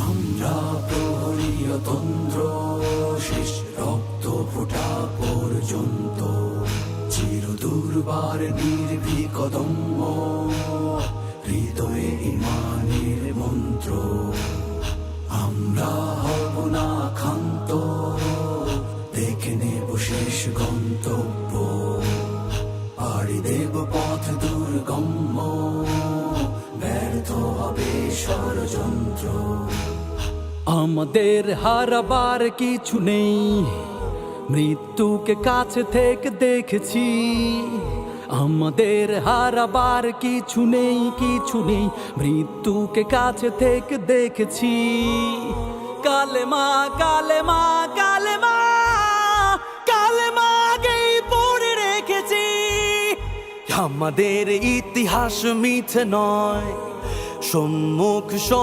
আমরা প্রহরীয় তন্ত্র শেষ রক্ত ফোঁটা পর্যন্ত চিরদুর্বার নির্ভীক দম্ভ হৃদয়ে ইমানের মন্ত্র। আমরা হব না ক্ষান্ত, দেখে নেব শেষ গন্তব্য, পাড়ি দেব পথ দুর্গম্য, ব্যর্থ হবে ষড়যন্ত্র। আমাদের হারাবার কিছু নেই, মৃত্যুকে কাছে থেকে দেখেছি। আমাদের হারাবার কিছু নেই, কিছু নেই, মৃত্যুকে কাছে থেকে দেখেছি। কালেমা কালেমা কালেমা কালেমা আগেই পড়ে রেখেছি। আমাদের ইতিহাস মিথ্যে নয়, সম্মুখ